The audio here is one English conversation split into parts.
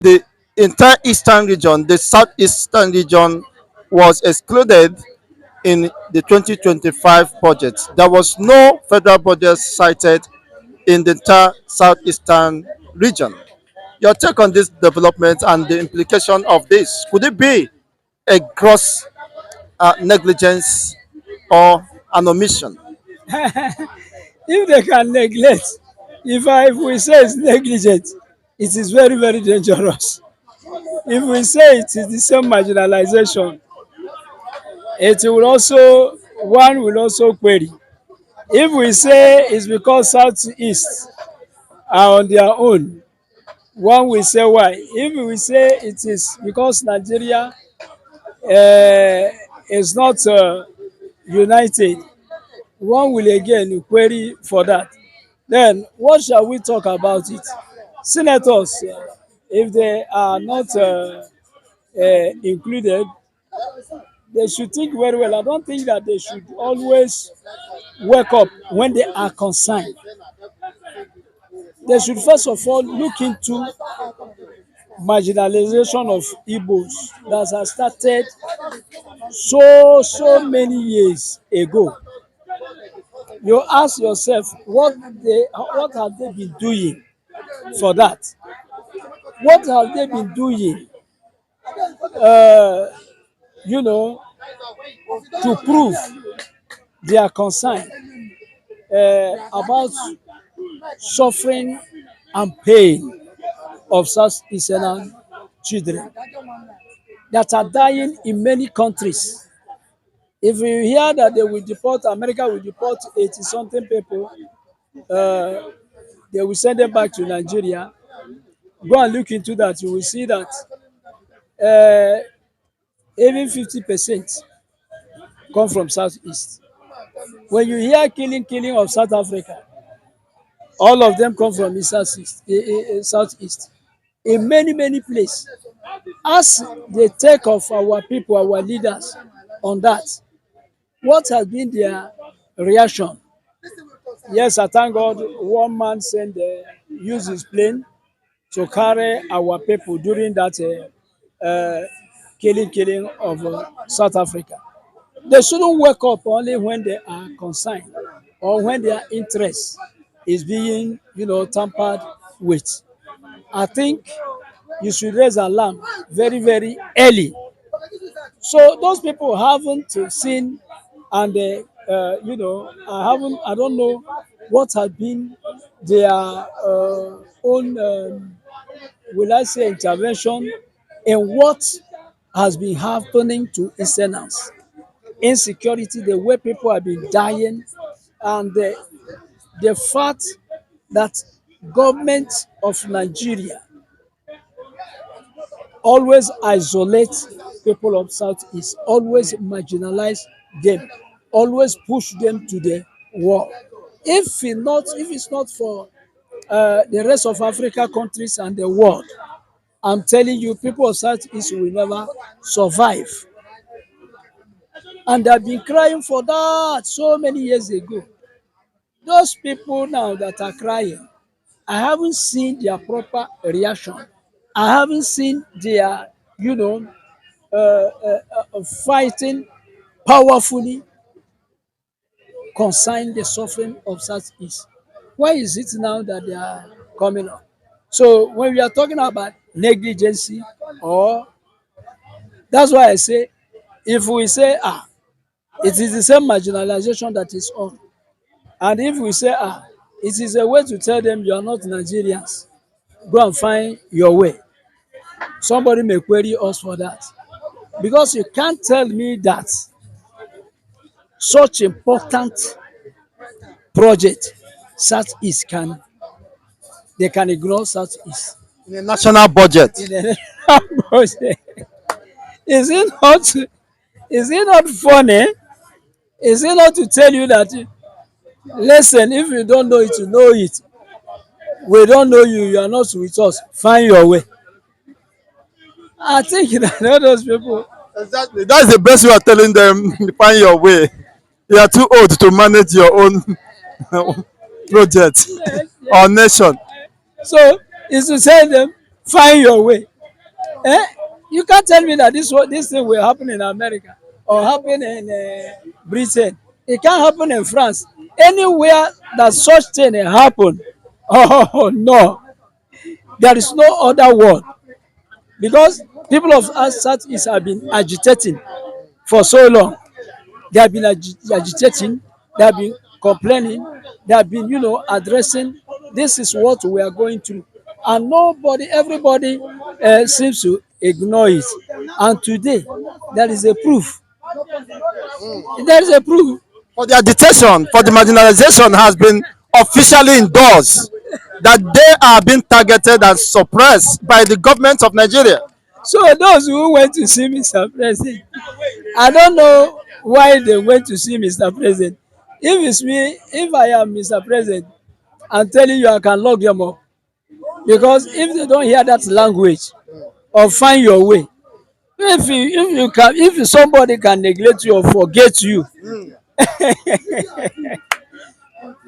The entire eastern region, the southeastern region, was excluded in the 2025 budget. There was no federal budget cited in the entire southeastern region. Your take on this development and the implication of this? Could it be a gross negligence or an omission? If they can neglect, if we say it's negligent, it is very, very dangerous. If we say it is the same marginalization, it will also, one will also query. If we say it's because Southeast are on their own, one will say why. If we say it is because Nigeria is not united, one will again query for that. Then what shall we talk about it? Senators, if they are not included, they should think very well. I don't think that they should always wake up when they are concerned. They should first of all look into marginalization of Igbos that has started so many years ago. You ask yourself what have they been doing for that? What have they been doing uh, you know, to prove their concern about suffering and pain of South Eastern children that are dying in many countries. If you hear that they will deport, America will deport 80 something people, they will send them back to Nigeria. Go and look into that. You will see that even 50% come from Southeast. When you hear killing of South Africa, all of them come from Southeast. In many places. As they take of our people, our leaders on that, what has been their reaction? Yes, I thank God one man sent use his plane to carry our people during that killing of South Africa. They shouldn't wake up only when they are concerned or when their interest is being, tampered with. I think you should raise alarm very early. So those people haven't seen, and I don't know what has been their own, will I say, intervention in what has been happening to Easterners. Insecurity, the way people have been dying, and the fact that government of Nigeria always isolate people of Southeast, always marginalize them, always push them to the wall. If it's not for the rest of Africa countries and the world, I'm telling you, people of Southeast will never survive. And they've been crying for that so many years ago. Those people now that are crying, I haven't seen their proper reaction. I haven't seen their, fighting powerfully concerning the suffering of Southeast. Why is it now that they are coming up? So when we are talking about negligence, or that's why I say, if we say, it is the same marginalization that is on, and if we say, it is a way to tell them you are not Nigerians, go and find your way. Somebody may query us for that. Because you can't tell me that such important project Southeast they can ignore Southeast. In a national budget. In a national budget. Is it not funny? Is it not to tell you that, listen, if you don't know it, you know it. We don't know you, you are not with us. Find your way. I think that all those people. Exactly. That's the best way of telling them find your way. You are too old to manage your own project Yes. or nation. So it's to tell them find your way. Eh? You can't tell me that this thing will happen in America or happen in Britain. It can't happen in France. Anywhere that such thing happen, oh no, there is no other word because people of Southeast have been agitating for so long. They have been agitating, they have been complaining, they have been, addressing. This is what we are going through, and everybody seems to ignore it. And today, there is a proof. There is a proof. For the agitation, for the marginalization has been officially endorsed that they are being targeted and suppressed by the government of Nigeria. So those who went to see Mr. President, I don't know why they went to see Mr. President. If it's me, if I am Mr. President, I'm telling you, I can lock them up. Because if they don't hear that language or find your way, if somebody can neglect you or forget you,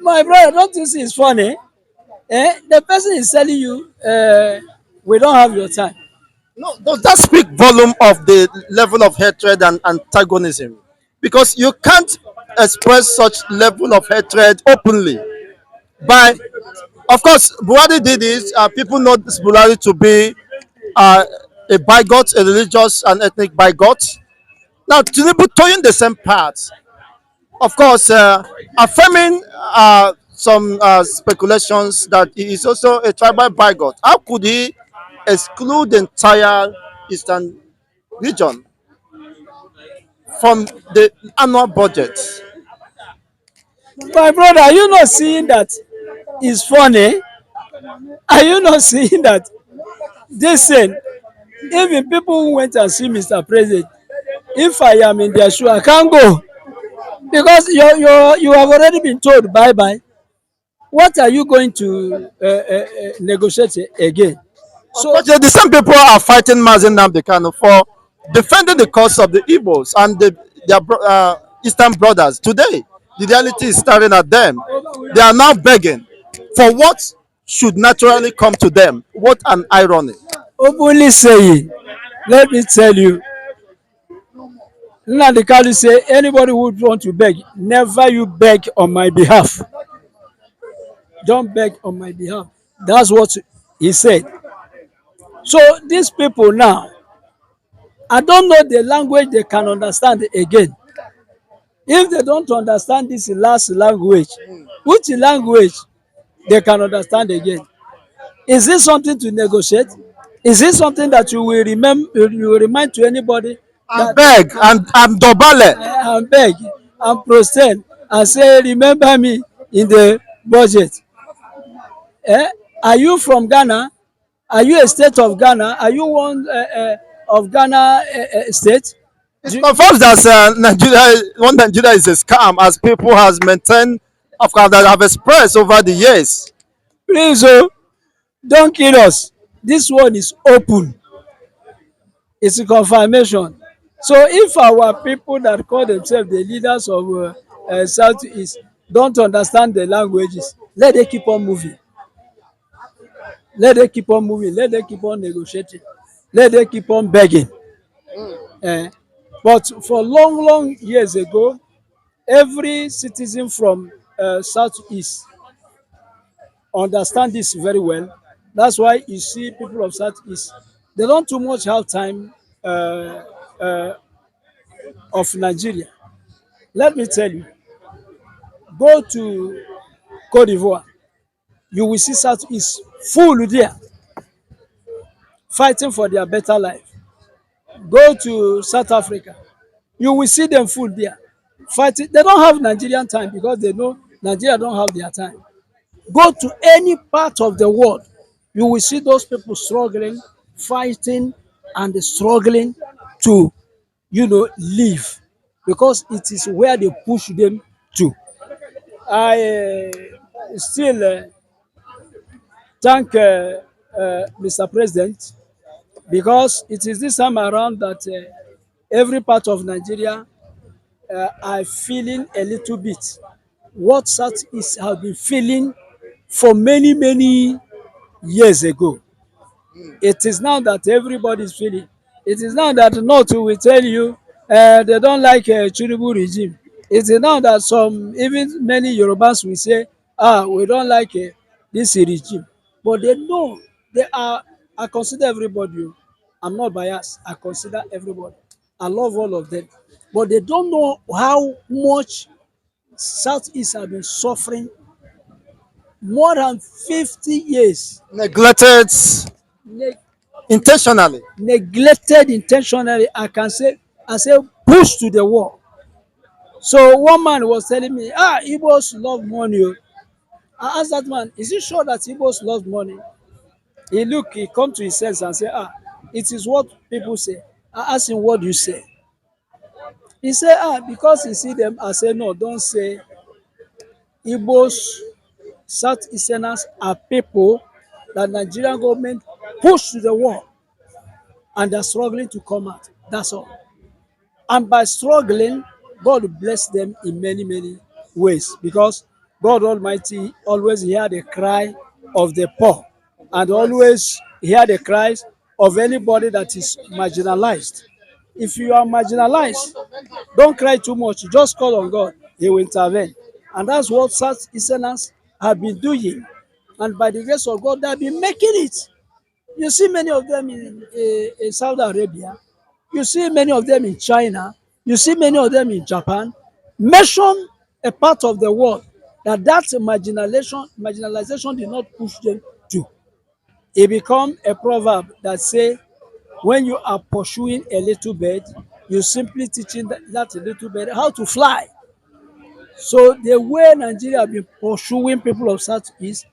my brother, don't you see it's funny? The person is telling you, we don't have your time. No, does that speak volume of the level of hatred and antagonism? Because you can't express such level of hatred openly. By, of course, Buhari did this. People know this Buhari to be uh, a bigot, a religious and ethnic bigot. Now, Tinubu towing the same path, of course, affirming some speculations that he is also a tribal bigot. How could he exclude the entire eastern region from the annual budget? My brother, are you not seeing that it's funny? Are you not seeing that this thing, even people who went and see Mr. President, if I am in their shoe, I can't go because you have already been told bye bye. What are you going to negotiate again? So, Unfortunately, some people are fighting Mazen Nnamdi Kanu for defending the cause of the Igbos and their Eastern brothers. Today, the reality is staring at them. They are now begging for what should naturally come to them. What an irony. openly saying, let me tell you, Nnamdi Kanu say anybody who want to beg, never you beg on my behalf. Don't beg on my behalf. That's what he said. So these people now, I don't know the language they can understand again. If they don't understand this last language, which language they can understand again? Is this something to negotiate? Is this something that you will remember? You will remind to anybody And that beg and dobale. and beg and prostrate and say, "Remember me in the budget." Eh? Are you from Ghana? Are you a state of Ghana? Are you one of Ghana state? It confirms that Nigeria is a scam, as people has maintained, of course, that have expressed over the years. Please, oh, don't kill us. This one is open. It's a confirmation. So if our people that call themselves the leaders of Southeast don't understand the languages, let them keep on moving. Let them keep on moving. Let them keep on negotiating. Let them keep on begging. Eh? But for long, long years ago, every citizen from Southeast understand this very well. That's why you see people of Southeast, they don't too much have time uh, of Nigeria. Let me tell you, go to Cote d'Ivoire, you will see Southeast full there, fighting for their better life. Go to South Africa, you will see them full there, fighting. They don't have Nigerian time because they know Nigeria don't have their time. Go to any part of the world, you will see those people struggling, fighting, and struggling to, live because it is where they push them to. I still thank Mr. President because it is this time around that every part of Nigeria are feeling a little bit what Southeast have been feeling for many, many years ago. It is now that everybody is feeling. It is now that North will tell you they don't like Tinubu regime. It is now that some, even many Yorubas will say, we don't like this regime. But they know, they are, I consider everybody. Oh. I'm not biased. I consider everybody. I love all of them. But they don't know how much Southeast have been suffering more than 50 years. Neglected Ne- intentionally. neglected intentionally. I say push to the wall. So one man was telling me, Igbos love money. Oh. I asked that man, is he sure that Igbos love money? He come to his sense and say, it is what people say. I asked him, what do you say? He said, because he see them. I say, no, don't say Igbos, Southeasterners are people that Nigerian government push to the wall and they're struggling to come out. That's all. And by struggling, God will bless them in many, many ways because God Almighty always hear the cry of the poor and always hear the cries of anybody that is marginalized. If you are marginalized, don't cry too much. Just call on God. He will intervene. And that's what South Easterners have been doing. And by the grace of God, they have been making it. You see many of them in Saudi Arabia. You see many of them in China. You see many of them in Japan. Mention a part of the world that marginalization did not push them to. It become a proverb that say, when you are pursuing a little bird, you simply teaching that little bird how to fly. So the way Nigeria have been pursuing people of Southeast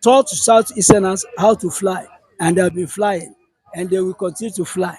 taught Southeasterners how to fly, and they have been flying, and they will continue to fly.